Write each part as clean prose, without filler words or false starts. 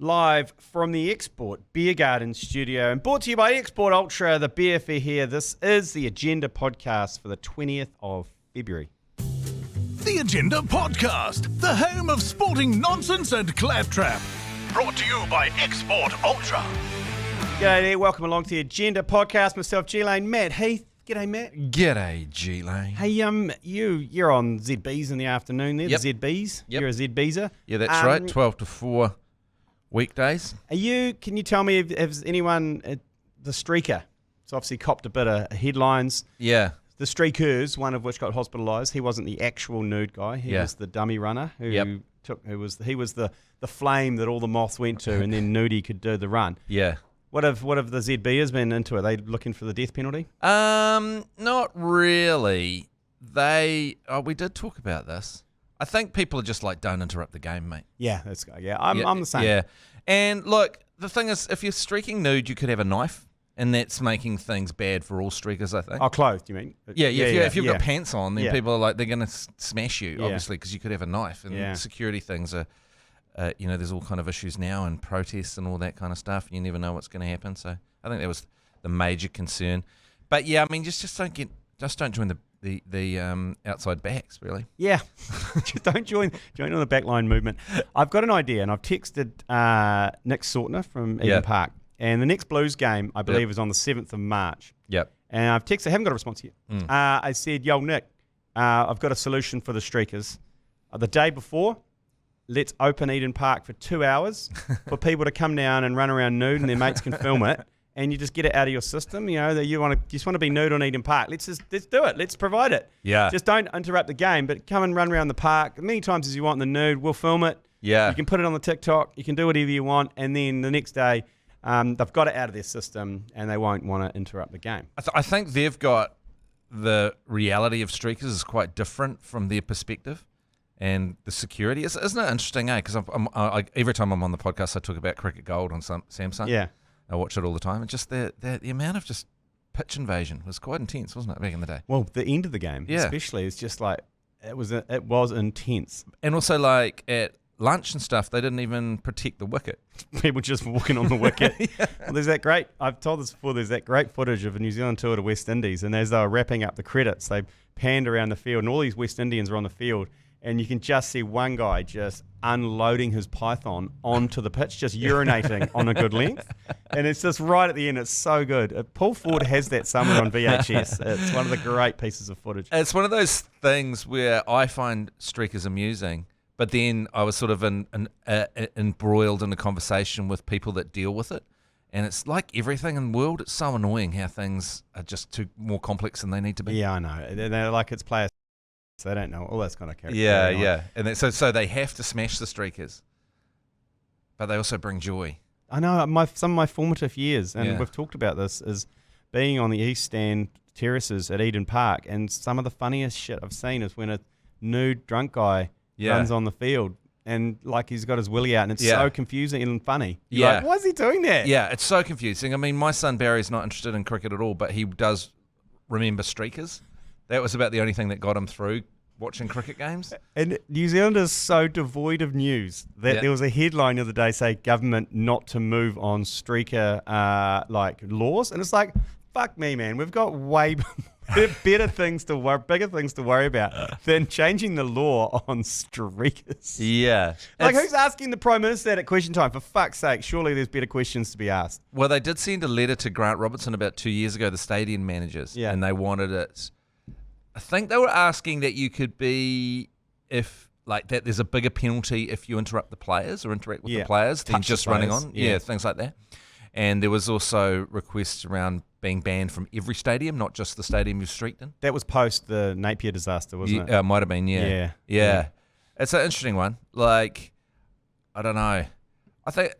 live from the Export Beer Garden studio and brought to you by Export Ultra, the beer for here. This is the Agenda podcast for the 20th of February. The Agenda Podcast, the home of sporting nonsense and claptrap. Brought to you by Export Ultra. G'day there, welcome along to the Agenda podcast. Myself, G Lane, Matt, Heath. G'day, Matt. G'day, G Lane. Hey, you're on ZBs in the afternoon there, Yep. the ZBs. Yep. You're a ZBezer. Yeah, that's right. 12 to 4 weekdays. Can you tell me if anyone, the streaker, it's obviously copped a bit of headlines. Yeah. The streakers, one of which got hospitalised. He wasn't the actual nude guy. He was the dummy runner who he was the flame that all the moths went to, and then Nudie could do the run. Yeah. What have the ZBers been into? Are they looking for the death penalty? Not really. We did talk about this. I think people are just like, don't interrupt the game, mate. Yeah, that's good. Yeah, I'm the same. Yeah. And look, the thing is, if you're streaking nude, you could have a knife. And that's making things bad for all streakers, I think. Oh, clothed, you mean? If you've got pants on, then Yeah. people are like, they're going to smash you, Yeah. obviously, because you could have a knife. And security things are, there's all kind of issues now and protests and all that kind of stuff. You never know what's going to happen. So I think that was the major concern. But yeah, I mean, just don't join the outside backs, really. Yeah, just don't join on the backline movement. I've got an idea, and I've texted Nick Sortner from Eden Park. And the next Blues game, I believe, is on the 7th of March. Yep. And I've texted, I haven't got a response yet. I said, yo, Nick, I've got a solution for the streakers. The day before, let's open Eden Park for 2 hours for people to come down and run around nude, and their mates can film it. And you just get it out of your system. You know that you just want to be nude on Eden Park. Let's do it. Let's provide it. Yeah. Just don't interrupt the game, but come and run around the park as many times as you want in the nude. We'll film it. Yeah. You can put it on the TikTok. You can do whatever you want, and then the next day, they've got it out of their system, and they won't want to interrupt the game. I think they've got the reality of streakers is quite different from their perspective, and the security. Isn't it interesting, Because every time I'm on the podcast, I talk about Cricket Gold on Samsung. Yeah. I watch it all the time. And just the amount of just pitch invasion was quite intense, wasn't it, back in the day? Well, the end of the game, especially, is just like it was intense. And also, like at lunch and stuff, they didn't even protect the wicket. People just walking on the wicket. Well, there's that great. I've told this before. There's that great footage of a New Zealand tour to West Indies, and as they were wrapping up the credits, they panned around the field, and all these West Indians are on the field. And you can just see one guy just unloading his python onto the pitch, just urinating on a good length. And it's just right at the end. It's so good. Paul Ford has that somewhere on VHS. It's one of the great pieces of footage. It's one of those things where I find streakers amusing, but then I was sort of embroiled in a conversation with people that deal with it. And it's like everything in the world. It's so annoying how things are just too more complex than they need to be. Yeah, I know. They're like it's players. So they don't know all that's kind of character. Yeah. And so they have to smash the streakers, but they also bring joy. I know some of my formative years, and we've talked about this, is being on the East Stand terraces at Eden Park, and some of the funniest shit I've seen is when a nude drunk guy runs on the field and like he's got his willy out, and it's so confusing and funny. You're like, why is he doing that? Yeah, it's so confusing. I mean, my son Barry's not interested in cricket at all, but he does remember streakers. That was about the only thing that got him through watching cricket games. And New Zealand is so devoid of news that there was a headline the other day say government not to move on streaker laws, and it's like, fuck me, man. We've got way bigger things to worry about than changing the law on streakers. Yeah. Like, who's asking the Prime Minister that at question time? For fuck's sake, surely there's better questions to be asked. Well, they did send a letter to Grant Robertson about 2 years ago, the stadium managers, and they wanted it. I think they were asking that you could be, that there's a bigger penalty if you interrupt the players or interact with the players than just running on. Yeah, things like that. And there was also requests around being banned from every stadium, not just the stadium you've streaked in. That was post the Napier disaster, wasn't it? Might have been, yeah. It's an interesting one. Like, I don't know. I think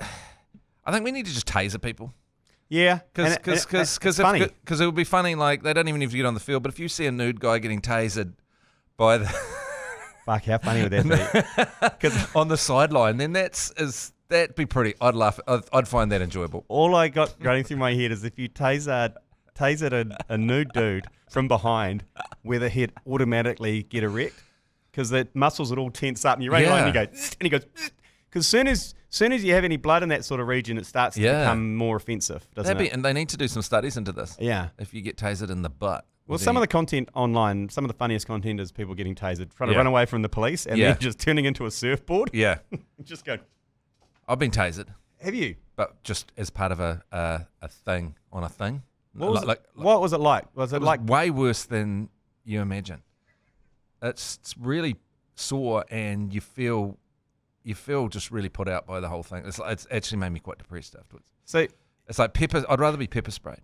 we need to just taser people. Yeah, because it would be funny. Like, they don't even need to get on the field, but if you see a nude guy getting tasered by the fuck, how funny would that be? Because on the sideline, then that'd be pretty. I'd laugh. I'd find that enjoyable. All I got running through my head is if you tasered a nude dude from behind, whether he'd automatically get erect because the muscles would all tense up, and you're running and he goes, because as soon as you have any blood in that sort of region, it starts to become more offensive, doesn't it? And they need to do some studies into this. Yeah. If you get tasered in the butt. Well, some of the content online, some of the funniest content is people getting tasered, trying to run away from the police, and then just turning into a surfboard. Yeah. Just go. I've been tasered. Have you? But just as part of a thing on a thing. What was it like? Was it like way worse than you imagine? It's really sore, and you feel just really put out by the whole thing. It's actually made me quite depressed afterwards. So it's like pepper. I'd rather be pepper sprayed.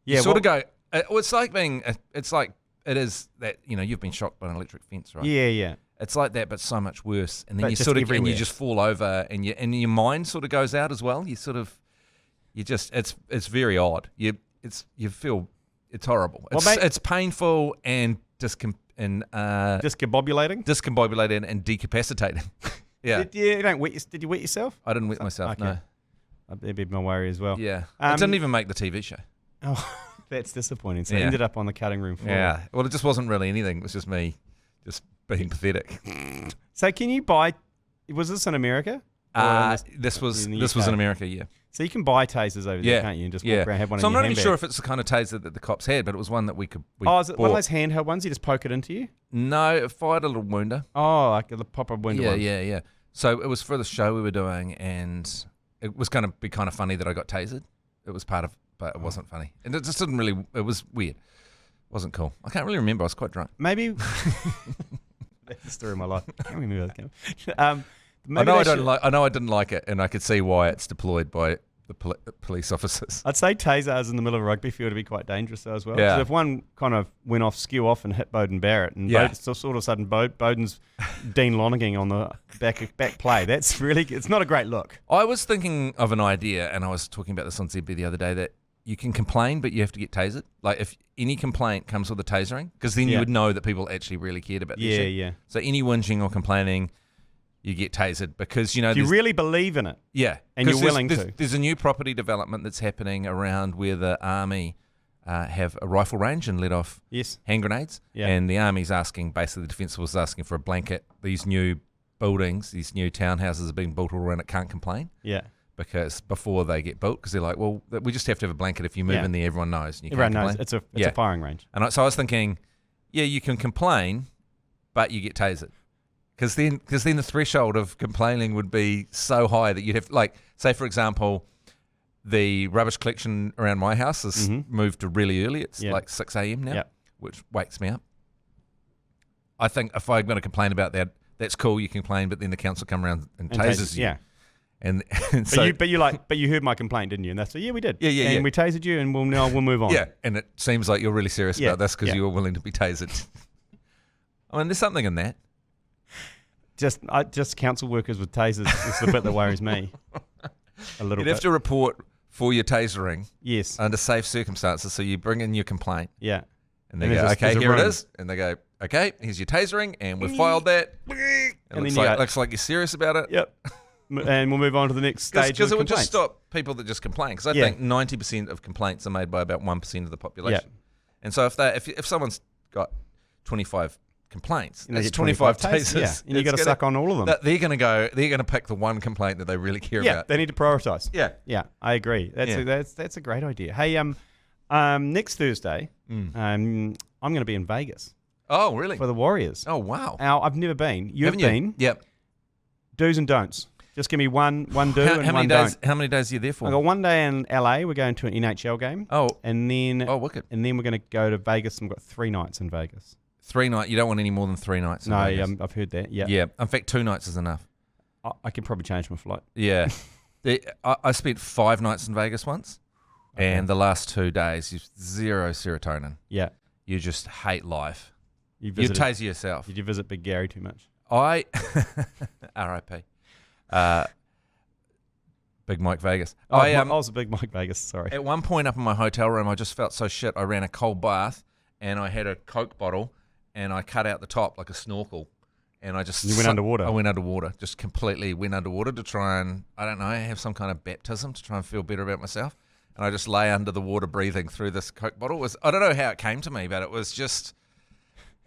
Yeah, you sort of go. It's like being. It's like it is that you've been shocked by an electric fence, right? Yeah, yeah. It's like that, but so much worse. And then But you just sort of everywhere. and you just fall over, and your mind sort of goes out as well. You just it's very odd. You feel it's horrible. It's painful and discombobulating and decapacitating. Yeah. Did you wet yourself? I didn't wet myself. Okay. No. That'd be my worry as well. Yeah. It didn't even make the TV show. Oh, that's disappointing. So it ended up on the cutting room floor. Yeah. Well, it just wasn't really anything. It was just me just being pathetic. So can you buy? Was this in America? This was in America. Yeah. So you can buy tasers over there, can't you? And just walk around, have one. So in your I'm not even handbag. sure if it's the kind of taser that the cops had, but it was one that we is it one of bought. those handheld ones? You just poke it into you? No, it fired a little wounder. Oh, like the pop-up window one. Yeah. So it was for the show we were doing, and it was going to be kind of funny that I got tasered. It was part of, but it wasn't funny, and it just didn't really. It was weird. It wasn't cool. I can't really remember. I was quite drunk. Maybe that's the story of my life. I can't remember that. I know I didn't like it, and I could see why it's deployed by the police officers. I'd say tasers in the middle of a rugby field would be quite dangerous though as well. Yeah. So if one kind of went off, skew off, and hit Bowden Barrett, and so sort of sudden Bowden's Dean Lonergan on the back play, that's really, it's not a great look. I was thinking of an idea, and I was talking about this on ZB the other day, that you can complain, but you have to get tasered. Like if any complaint comes with a tasering, because then you would know that people actually really cared about this shit. Yeah. So any whinging or complaining, you get tasered because, if you really believe in it. Yeah. And you're willing to. There's a new property development that's happening around where the Army have a rifle range and let off hand grenades. Yeah. And the Army's asking, basically the Defence was asking for a blanket. These new buildings, these new townhouses are being built all around it, can't complain. Yeah. Because before they get built, because they're like, well, we just have to have a blanket. If you move in there, everyone knows. And everyone knows. It's a firing range. And so I was thinking, you can complain, but you get tasered. Because then the threshold of complaining would be so high that you'd have, like, say, for example, the rubbish collection around my house has moved to really early. It's like 6 a.m. now, which wakes me up. I think if I'm going to complain about that, that's cool, you can complain, but then the council come around and tases you. Yeah. And so, but you heard my complaint, didn't you? And that's we did. Yeah. And we tasered you, and we'll move on. Yeah, and it seems like you're really serious about this because you were willing to be tasered. I mean, there's something in that. Just council workers with tasers is the bit that worries me a little bit. You'd have to report for your tasering. Yes. Under safe circumstances. So you bring in your complaint. Yeah. And they go, okay, here it is. And they go, okay, here's your tasering, and we've filed that. And looks like you're serious about it. Yep. And we'll move on to the next stage. Because it would just stop people that just complain. Because I think 90% of complaints are made by about 1% of the population. Yeah. And so if someone's got 25 complaints, it's 25 tasers. Yeah. And you've got to suck on all of them. They're going to pick the one complaint that they really care about. Yeah, they need to prioritise. Yeah. Yeah, I agree. That's a great idea. Hey, next Thursday, I'm going to be in Vegas. Oh, really? For the Warriors. Oh, wow. Now, I've never been. You've been. Yep. Do's and don'ts. Just give me one do and one don't. How many days are you there for? I've got one day in LA. We're going to an NHL game. Oh. And then... Oh, wicked. And then we're going to go to Vegas, and we've got 3 nights in Vegas. 3 nights? You don't want any more than 3 nights in Vegas? No, I've heard that, yeah. Yeah, in fact, 2 nights is enough. I can probably change my flight. Yeah. I spent 5 nights in Vegas once, and the last 2 days, you've 0 serotonin. Yeah. You just hate life. You taser yourself. Did you visit Big Gary too much? R.I.P. Big Mike Vegas. I was a Big Mike Vegas, sorry. At one point up in my hotel room, I just felt so shit. I ran a cold bath, and I had a Coke bottle, and I cut out the top like a snorkel, and I just... You went underwater? I went underwater. Just completely went underwater to try and, I don't know, have some kind of baptism to try and feel better about myself. And I just lay under the water breathing through this Coke bottle. I don't know how it came to me, but it was just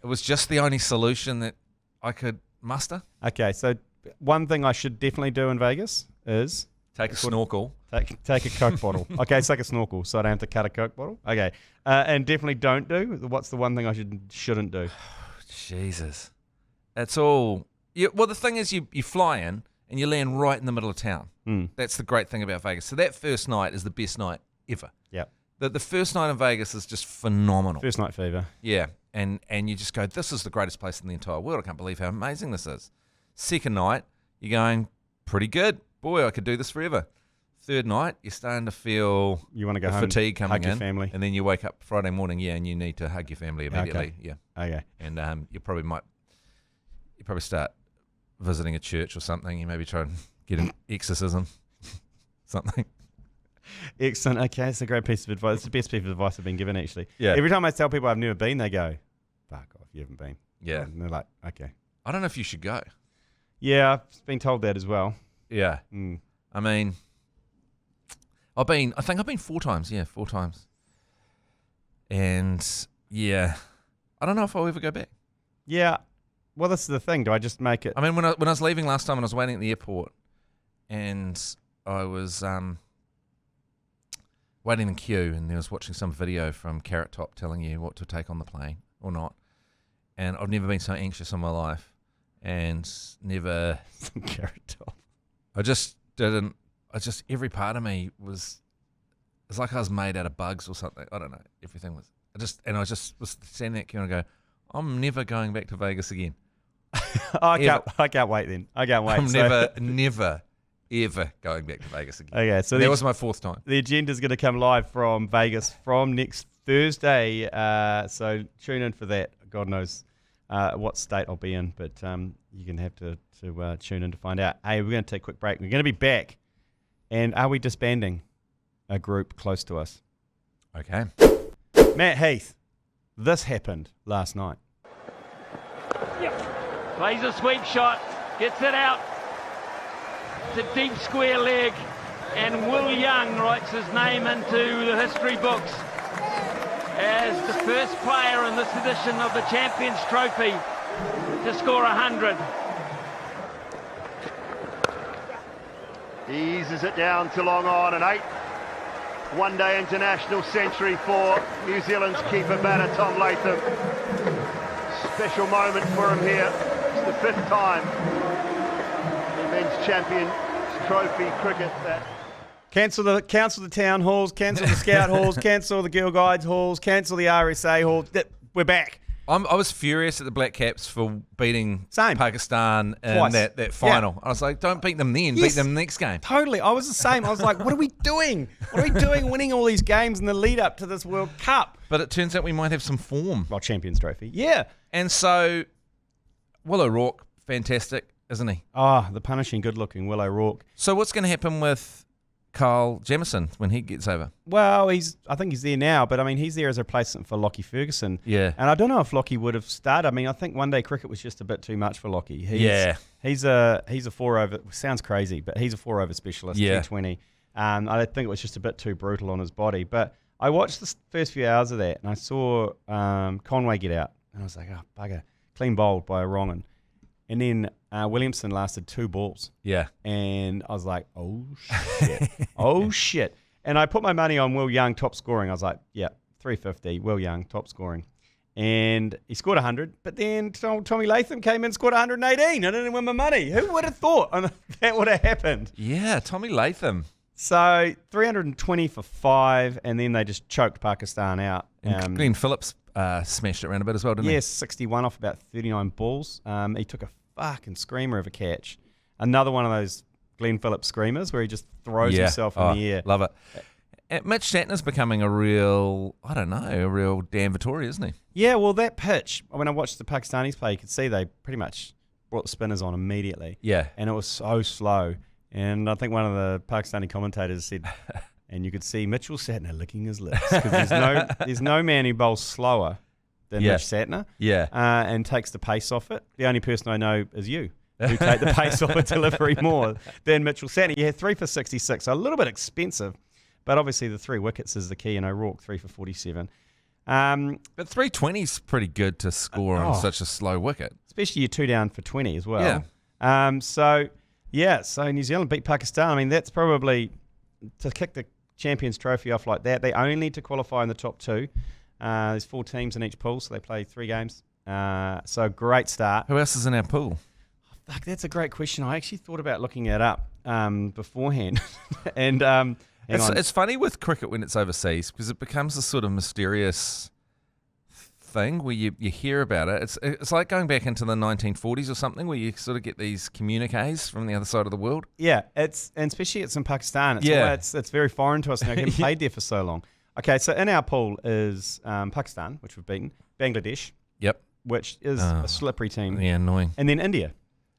the only solution that I could muster. Okay, so one thing I should definitely do in Vegas is... Take a snorkel. Take a Coke bottle. Okay, it's like a snorkel, so I don't have to cut a Coke bottle. Okay. And definitely don't do. What's the one thing I shouldn't do? Jesus. That's all. Well, the thing is, you fly in and you land right in the middle of town. That's the great thing about Vegas. So that first night is the best night ever. Yeah. The first night in Vegas is just phenomenal. First night fever. Yeah. And you just go, this is the greatest place in the entire world. I can't believe how amazing this is. Second night, you're going, pretty good. Boy, I could do this forever. Third night, you're starting to feel you want to go home, fatigue coming hug in, your family. And then you wake up Friday morning, and you need to hug your family immediately. Okay. Yeah. Okay. And you probably start visiting a church or something. You maybe try and get an exorcism, something. Excellent. Okay, it's a great piece of advice. It's the best piece of advice I've been given, actually. Yeah. Every time I tell people I've never been, they go, fuck off, you haven't been. Yeah. And they're like, okay. I don't know if you should go. Yeah, I've been told that as well. Yeah. I mean, I think I've been 4 times. Yeah, 4 times. And yeah, I don't know if I'll ever go back. Yeah. Well, this is the thing. Do I just make it? I mean, when I was leaving last time and I was waiting at the airport and I was waiting in queue and I was watching some video from Carrot Top telling you what to take on the plane or not. And I've never been so anxious in my life and never... Carrot Top. Every part of me it's like I was made out of bugs or something. I don't know. Everything was, I just was standing at queue and I go, I'm never going back to Vegas again. I can't wait then. I can't wait. I'm never, ever going back to Vegas again. Okay, so that was my 4th time. The agenda's going to come live from Vegas from next Thursday. So tune in for that. God knows what state I'll be in, but you're going to have to tune in to find out. Hey, we're going to take a quick break. We're going to be back. And are we disbanding a group close to us? Okay. Matt Heath, this happened last night. Yep. Plays a sweep shot, gets it out. It's a deep square leg, and Will Young writes his name into the history books as the first player in this edition of the Champions Trophy to score 100. Eases it down to long on, an 8 one-day international century for New Zealand's keeper batter Tom Latham. Special moment for him here. It's the 5th time in men's Champions Trophy cricket that... Cancel the town halls, cancel the scout halls, cancel the Girl Guides halls, cancel the RSA halls. We're back. I was furious at the Black Caps for beating Pakistan in Twice. that final. Yeah. I was like, don't beat them then, beat them next game. Totally. I was the same. I was like, what are we doing? What are we doing winning all these games in the lead up to this World Cup? But it turns out we might have some form. Well, Champions Trophy. Yeah. And so, Will O'Rourke, fantastic, isn't he? Oh, the punishing good-looking Will O'Rourke. So what's going to happen with Kyle Jamieson when he gets over? Well, I think he's there now, but I mean, he's there as a replacement for Lockie Ferguson. Yeah. And I don't know if Lockie would have started. I mean, I think one-day cricket was just a bit too much for Lockie. He's a 4-over. Sounds crazy, but he's a 4-over specialist. Yeah. T20. I think it was just a bit too brutal on his body. But I watched the first few hours of that, and I saw Conway get out, and I was like, oh bugger, clean bowled by a wrong one. And then Williamson lasted 2 balls. Yeah. And I was like, oh, shit. Oh, shit. And I put my money on Will Young top scoring. I was like, yeah, 350, Will Young top scoring. And he scored 100. But then Tommy Latham came in, scored 118. I didn't win my money. Who would have thought that would have happened? Yeah, Tommy Latham. So 320 for 5, and then they just choked Pakistan out. And Glenn Phillips smashed it around a bit as well, didn't he? Yes, 61 off about 39 balls. He took a fucking screamer of a catch. Another one of those Glenn Phillips screamers where he just throws himself in the air. Love it. Mitch Shatner's becoming a real Dan Vittori, isn't he? Yeah, well, that pitch, when I watched the Pakistanis play, you could see they pretty much brought the spinners on immediately. Yeah. And it was so slow. And I think one of the Pakistani commentators said, and you could see Mitchell Shatner licking his lips because there's no man who bowls slower than Mitch Shatner. Yeah. And takes the pace off it. The only person I know is you, who take the pace off a delivery more than Mitchell Shatner. Yeah, 3 for 66, so a little bit expensive, but obviously the 3 wickets is the key, and O'Rourke 3 for 47. But 320 is pretty good to score on such a slow wicket. Especially you're 2 down for 20 as well. Yeah. So Yeah, so New Zealand beat Pakistan. I mean, that's probably, to kick the Champions Trophy off like that, they only need to qualify in the top 2. There's 4 teams in each pool, so they play 3 games. So great start. Who else is in our pool? Fuck, that's a great question. I actually thought about looking it up beforehand. And it's funny with cricket when it's overseas because it becomes a sort of mysterious thing where you hear about it. It's like going back into the 1940s or something where you sort of get these communiques from the other side of the world. Yeah, and especially it's in Pakistan. It's very foreign to us now. Having played there for so long. Okay, so in our pool is Pakistan, which we've beaten, Bangladesh, yep, which is a slippery team. Yeah, annoying. And then India.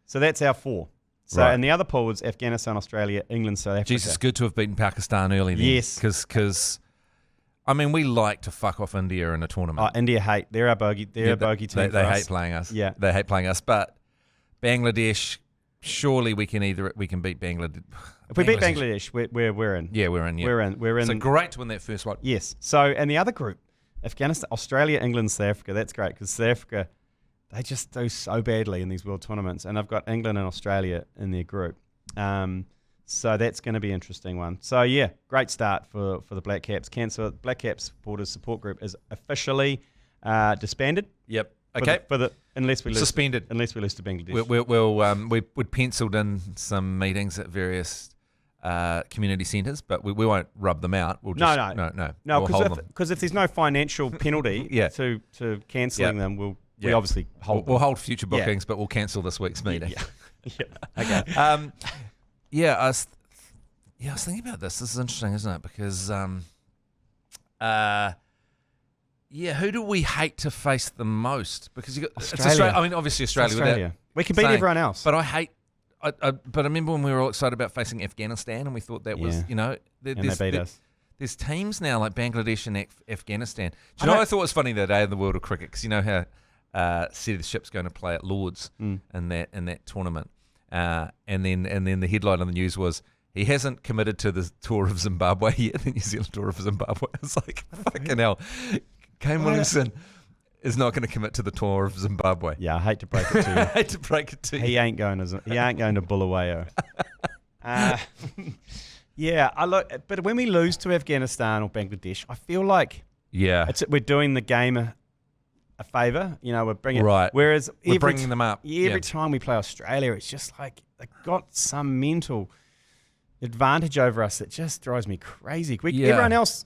So that's our 4. So in the other pool is Afghanistan, Australia, England, South Africa. Jesus, good to have beaten Pakistan early then. Yes. Because I mean, we like to fuck off India in a tournament. Oh, India hate. They're our bogey. They're a bogey team. They hate playing us. Yeah. They hate playing us. But Bangladesh, surely we can beat Bangladesh. If we beat Bangladesh, we're in. Yeah, we're in. Yeah. We're in. So great to win that first one. Yes. So and the other group, Afghanistan, Australia, England, South Africa. That's great because South Africa, they just do so badly in these world tournaments, and I've got England and Australia in their group. So that's going to be an interesting one. So yeah, great start for the Black Caps. Black Caps supporters support group is officially disbanded. Yep. Okay. Unless we lose suspended. Unless we lose to Bangladesh. We'd penciled in some meetings at various community centres, but we won't rub them out. We'll just, no. Because if there's no financial penalty to cancelling them, we obviously hold. We'll hold future bookings, but we'll cancel this week's meeting. Okay. I was thinking about this. This is interesting, isn't it? Because who do we hate to face the most? Because you got Australia. I mean, obviously Australia. We can beat everyone else. But but I remember when we were all excited about facing Afghanistan, and we thought that was, and they beat us. There's teams now like Bangladesh and Afghanistan. Do you know what I thought was funny the day in the world of cricket? Because you know how Seth Ship's going to play at Lords in that tournament, and then the headline on the news was he hasn't committed to the tour of Zimbabwe yet, the New Zealand tour of Zimbabwe. It's like fucking hell. Kane Williamson is not going to commit to the tour of Zimbabwe. Yeah, I hate to break it to you. He ain't going to Bulawayo. But when we lose to Afghanistan or Bangladesh, I feel like we're doing the game a favour. You know, we're bringing right. Whereas we're bringing them up. Every time we play Australia, it's just like they've got some mental advantage over us that just drives me crazy. Everyone else,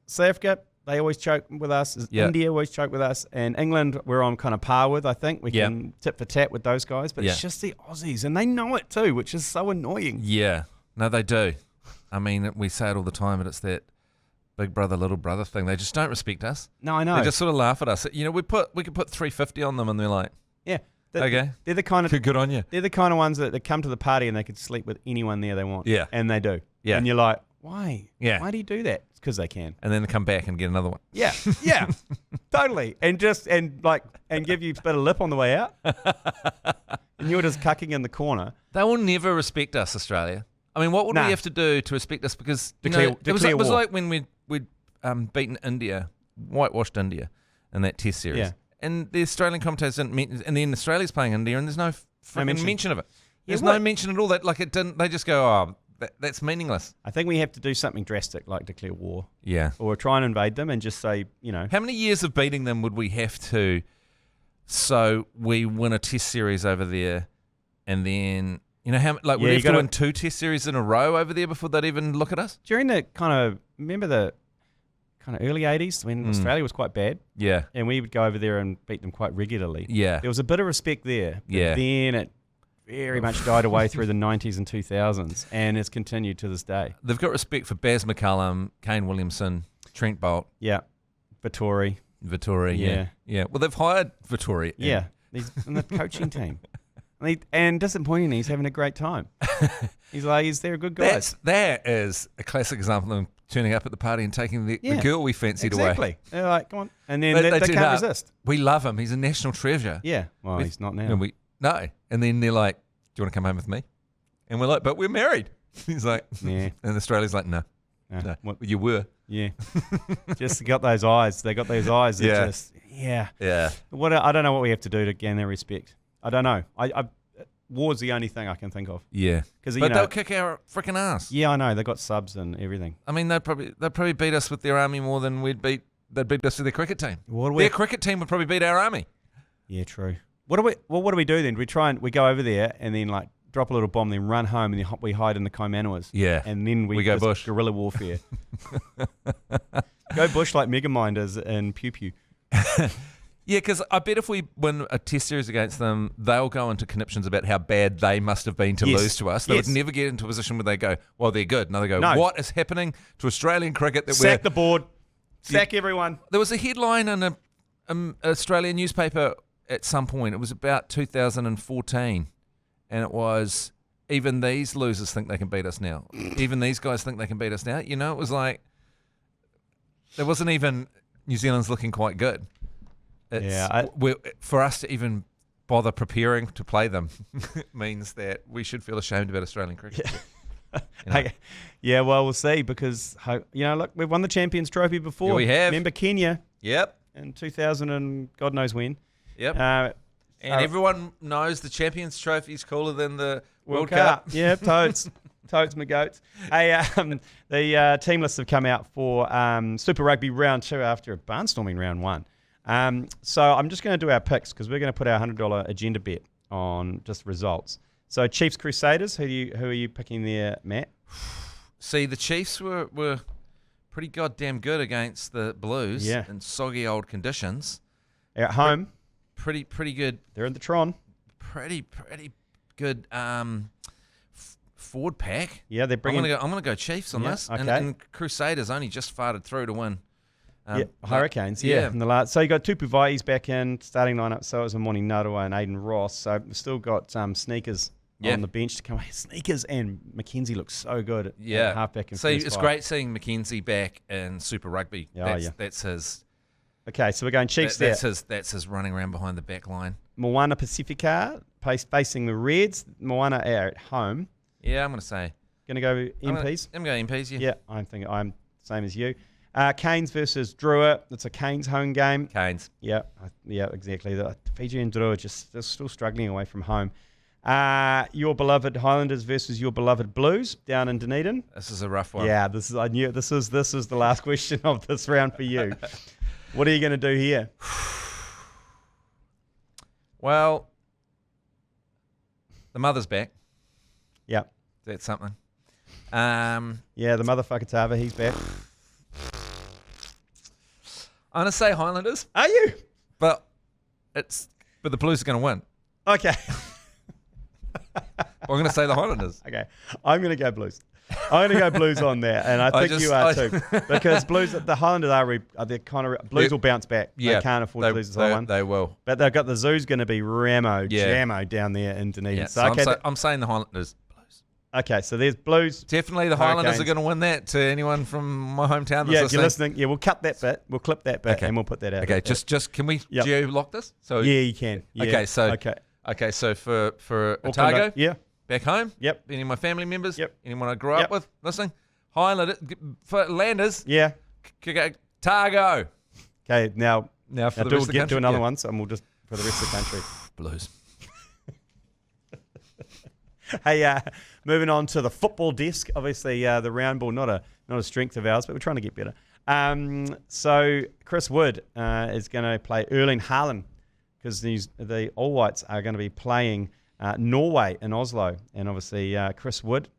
South Africa, they always choke with us. India always choke with us. And England, we're on kind of par with, I think. We can tit for tat with those guys. But it's just the Aussies. And they know it too, which is so annoying. Yeah. No, they do. I mean, we say it all the time, but it's that big brother, little brother thing. They just don't respect us. No, I know. They just sort of laugh at us. You know, we could put 350 on them and they're like, okay. They're the kind of good on you. They're the kind of ones that come to the party and they could sleep with anyone there they want. Yeah. And they do. Yeah. And you're like, why? Yeah. Why do you do that? It's because they can. And then they come back and get another one. Yeah. Yeah. Totally. And give you a bit of lip on the way out. And you're just cucking in the corner. They will never respect us, Australia. I mean, what would we have to do to respect us? Because it was like when we'd beaten India, whitewashed India in that Test series. Yeah. And the Australian commentators didn't and then Australia's playing India and there's no mention of it. There's no mention at all. That like it didn't. They just go, that's meaningless. I think we have to do something drastic like declare war. Yeah. Or try and invade them and just say, How many years of beating them would we have to so we win a Test series over there and then... we'd have to win 2 Test series in a row over there before they'd even look at us? During the remember the kind of early 80s when Australia was quite bad? Yeah. And we would go over there and beat them quite regularly. Yeah. There was a bit of respect there. But yeah. Then it very much died away through the 90s and 2000s and it's continued to this day. They've got respect for Baz McCullum, Kane Williamson, Trent Boult. Yeah. Vittori. Yeah. Yeah. Well, they've hired Vittori. Yeah. He's in the coaching team. And disappointingly, he's having a great time. They're a good guy. That is a classic example of them turning up at the party and taking the girl we fancied away. Exactly. They're like, come on. And then they can't resist. We love him. He's a national treasure. Yeah. Well, he's not now. No. And then they're like, do you want to come home with me? And we're like, but we're married. He's like, yeah. And Australia's like, no. Well, you were. Yeah. Just got those eyes. They got those eyes. That yeah. Just, yeah. Yeah. I don't know what we have to do to gain their respect. I don't know. war's the only thing I can think of. Yeah, but they'll kick our freaking ass. Yeah, I know. They got subs and everything. I mean, they'd probably beat us with their army more than they'd beat us with their cricket team. Their cricket team would probably beat our army. Yeah, true. What do we do then? We go over there and then like drop a little bomb, then run home, and then we hide in the Kaimanuas. Yeah, and then we go bush. Guerrilla warfare. Go bush like Megaminders and Pew Pew. Yeah, because I bet if we win a test series against them, they'll go into conniptions about how bad they must have been to lose to us. They would never get into a position where they go, well, they're good. No, they go, what is happening to Australian cricket? Sack the board. Sack everyone. There was a headline in an Australian newspaper at some point. It was about 2014. And it was, even these losers think they can beat us now. Even these guys think they can beat us now. You know, it was like, there wasn't even New Zealand's looking quite good. For us to even bother preparing to play them means that we should feel ashamed about Australian cricket. Yeah. Well, we'll see because, look, we've won the Champions Trophy before. Yeah, we have. Remember Kenya? Yep. In 2000 and God knows when. Yep. And everyone knows the Champions Trophy is cooler than the World Cup. Yeah, totes. Totes, my goats. Hey, the team lists have come out for Super Rugby round 2 after a barnstorming round 1. So I'm just going to do our picks because we're going to put our $100 agenda bet on just results. So Chiefs Crusaders, who are you picking there, Matt? See, the Chiefs were pretty goddamn good against the Blues in soggy old conditions. They're at home. Pretty good. They're in the Tron. Pretty good forward pack. Yeah, they're bringing. I'm gonna go Chiefs on this. Okay. And Crusaders only just farted through to win. Hurricanes. In the last. So you got Tupu Vai's back in starting lineup. So it was Amoni Narawa and Aiden Ross. So we've still got Sneakers on the bench to come away. Sneakers and McKenzie looks so good. At halfback and it's great seeing McKenzie back in Super Rugby. That's his. Okay, so we're going Chiefs there. That's his running around behind the back line. Moana Pacifica facing the Reds. Moana are at home. Yeah, I'm going to say. Going to go MPs? I'm going MPs, yeah. Yeah, I'm same as you. Canes versus Drua. It's a Canes home game. Canes. Yeah, exactly. The Fiji and Drua they're still struggling away from home. Your beloved Highlanders versus your beloved Blues down in Dunedin. This is a rough one. Yeah, this is the last question of this round for you. What are you going to do here? Well, the mother's back. Yep. That's something. The motherfucker Tava, he's back. I'm going to say Highlanders. Are you? But the Blues are going to win. Okay. I'm going to say the Highlanders. Okay. I'm going to go Blues. I'm going to go Blues on there, and I think you are too. Because the Highlanders they're kind of Blues will bounce back. Yeah, they can't afford to lose this one. They will. But they've got the Zoo's going to be jammo down there in Dunedin. Yeah, so I'm saying the Highlanders. Blues. Okay, so there's Blues. Definitely the Highlanders are going to win that to anyone from my hometown. Yeah, if you're listening. Yeah, we'll cut that bit. We'll clip that bit, and we'll put that out. Okay, just can we geo-lock this? So yeah, you can. Yeah. Okay, so for Otago. Yeah. Back home? Yep. Any of my family members? Yep. Anyone I grew up with? Listening? Highlanders. For Landers? Yeah. Targo. Okay, now for the rest of the country. Get to another one, so we'll just, for the rest of the country. Blues. Hey, moving on to the football desk. Obviously, the round ball, not a strength of ours, but we're trying to get better. So Chris Wood is going to play Erling Haaland because the All Whites are going to be playing Norway in Oslo, and obviously Chris Wood,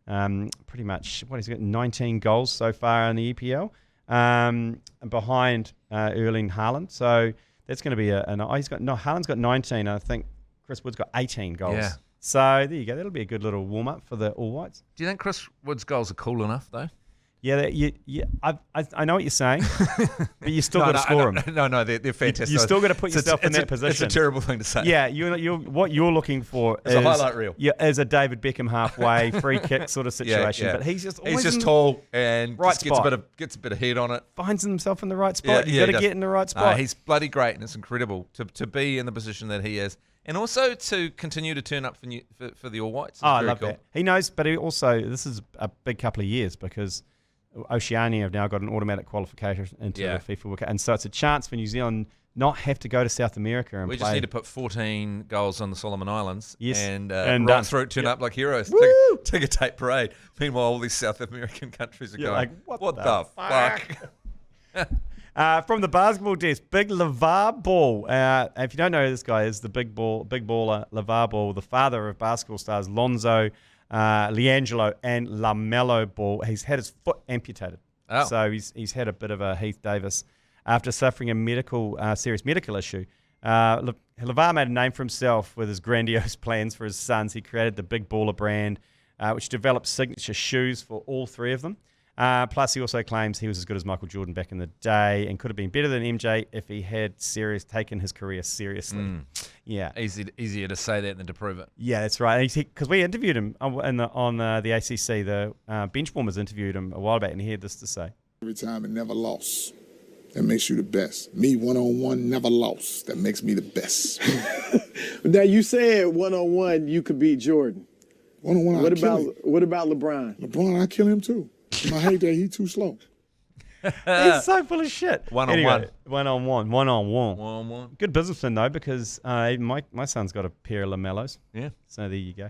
pretty much he's got 19 goals so far in the EPL, behind Erling Haaland. So that's going to be Haaland's got 19. And I think Chris Wood's got 18 goals. Yeah. So there you go. That'll be a good little warm up for the All Whites. Do you think Chris Wood's goals are cool enough though? Yeah, I know what you're saying, but you still got to score them. No, they're fantastic. You still got to put yourself in that position. It's a terrible thing to say. Yeah, what you're looking for is a highlight reel. Yeah, as a David Beckham halfway free kick sort of situation. Yeah. But he's just tall and right just gets a bit of head on it. Finds himself in the right spot. You got to get in the right spot. He's bloody great, and it's incredible to be in the position that he is. And also to continue to turn up for the All Whites. I love that. He knows, but this is a big couple of years because Oceania have now got an automatic qualification into the FIFA World Cup. And so it's a chance for New Zealand not have to go to South America and We play. just need to put 14 goals on the Solomon Islands and done. right through turn up like heroes. Take a tape parade. Meanwhile, all these South American countries are going, like, what the fuck? From the basketball desk, Big LeVar Ball. If you don't know who this guy is, the big baller LeVar Ball, the father of basketball stars Lonzo, LiAngelo, and LaMelo Ball. He's had his foot amputated. Oh. So he's had a bit of a Heath Davis after suffering a serious medical issue. LeVar made a name for himself with his grandiose plans for his sons. He created the Big Baller brand, which developed signature shoes for all three of them. Plus, he also claims he was as good as Michael Jordan back in the day and could have been better than MJ if he had taken his career seriously. Yeah, Easier to say that than to prove it. Yeah, that's right. Because we interviewed him on the ACC. The Benchwarmers interviewed him a while back, and he had this to say. Every time and never lost. That makes you the best. Me, one-on-one, never lost. That makes me the best. Now, you said one-on-one you could beat Jordan. One-on-one, What about LeBron? LeBron, I kill him too. I hate that he's too slow. He's so full of shit. One-on-one. One-on-one. Good businessman, though, because my son's got a pair of LaMelos. Yeah. So there you go.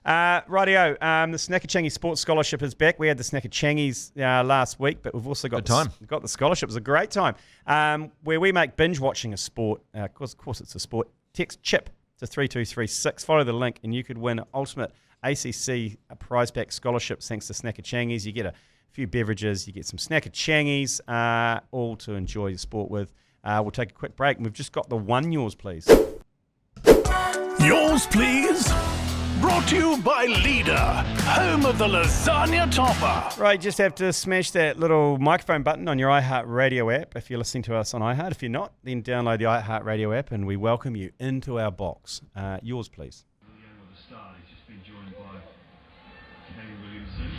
Rightio, the Snackachangi Sports Scholarship is back. We had the Snackachangis last week, but we've also got the scholarship. It was a great time where we make binge watching a sport. Of course, it's a sport. Text CHIP to 3236. Follow the link, and you could win ultimate ACC prize pack scholarships thanks to Snackachangis. You get a few beverages, you get some Snackachangis, all to enjoy your sport with. We'll take a quick break, and we've just got the one yours, please. Yours, please. Brought to you by Leader, home of the lasagna topper. Right, just have to smash that little microphone button on your iHeartradio app if you're listening to us on iHeart. If you're not, then download the iHeartradio app and we welcome you into our box. Yours, please. The star, he's just been joined by Kane Williamson.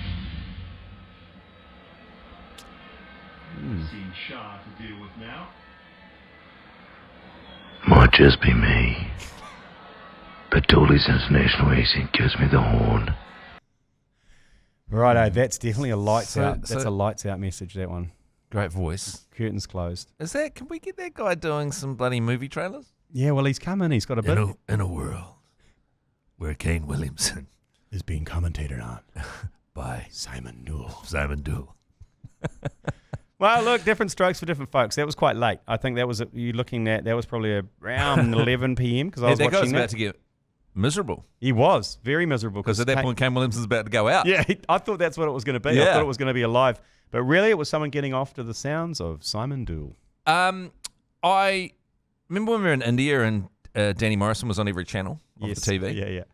Seeing Shah to deal with now. Might just be me, but Dooley's International Racing gives me the horn. Righto, that's definitely a lights out. That's a lights out message, that one. Great voice. Curtains closed. Can we get that guy doing some bloody movie trailers? Yeah, well, he's coming. He's got a bit. In a world where Kane Williamson is being commentated on by Simon Newell. Well, look, different strokes for different folks. That was quite late. I think that was that was probably around 11 p.m. because I was watching that. That guy's about to get miserable. He was very miserable because at that point, Kane Williamson's about to go out. Yeah, I thought that's what it was going to be. Yeah. I thought it was going to be alive, but really, it was someone getting off to the sounds of Simon Newell. I remember when we were in India and Danny Morrison was on every channel of the TV. Yeah.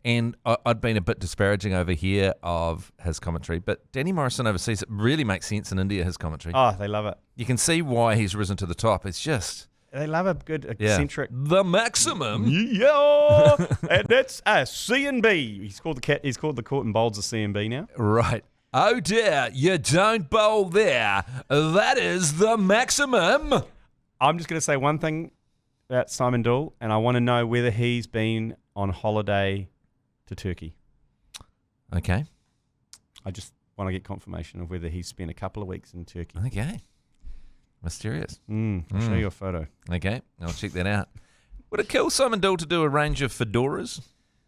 And I'd been a bit disparaging over here of his commentary, but Danny Morrison overseas, it really makes sense in India, his commentary. Oh, they love it. You can see why he's risen to the top. It's just... They love a good eccentric... The maximum. Yeah. And that's a C&B. He's called the court and bowls a C&B now. Right. Oh dear, you don't bowl there. That is the maximum. I'm just going to say one thing about Simon Newell, and I want to know whether he's been on holiday to Turkey. Okay. I just want to get confirmation of whether he's spent a couple of weeks in Turkey. Okay. Mysterious. I'll show you a photo. Okay, I'll check that out. Would it kill Simon Newell to do a range of fedoras?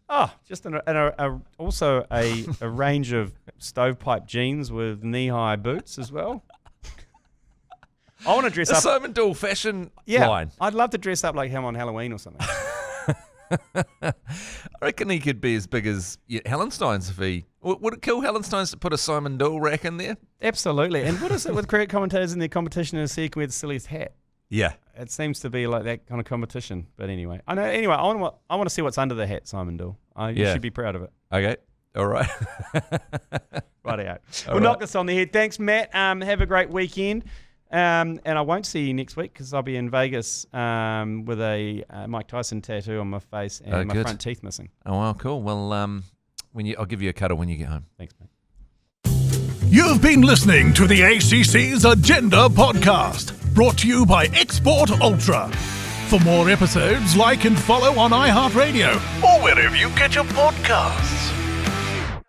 Oh, just also a range of stovepipe jeans with knee-high boots as well. I want to dress up. Simon Newell fashion line. I'd love to dress up like him on Halloween or something. I reckon he could be as big as Hallenstein's if he... Would it kill Hallenstein's to put a Simon Newell rack in there? Absolutely. And what is it with cricket commentators in their competition to see who can wear the silliest hat? Yeah. It seems to be like that kind of competition. But anyway, I want to see what's under the hat, Simon Newell. You should be proud of it. Okay. All right. Rightio. We'll knock this on the head. Thanks, Matt. Have a great weekend. And I won't see you next week because I'll be in Vegas with a Mike Tyson tattoo on my face and my front teeth missing. Oh, well, cool. Well, I'll give you a cuddle when you get home. Thanks, mate. You've been listening to the ACC's Agenda podcast, brought to you by Export Ultra. For more episodes, like and follow on iHeartradio or wherever you get your podcasts.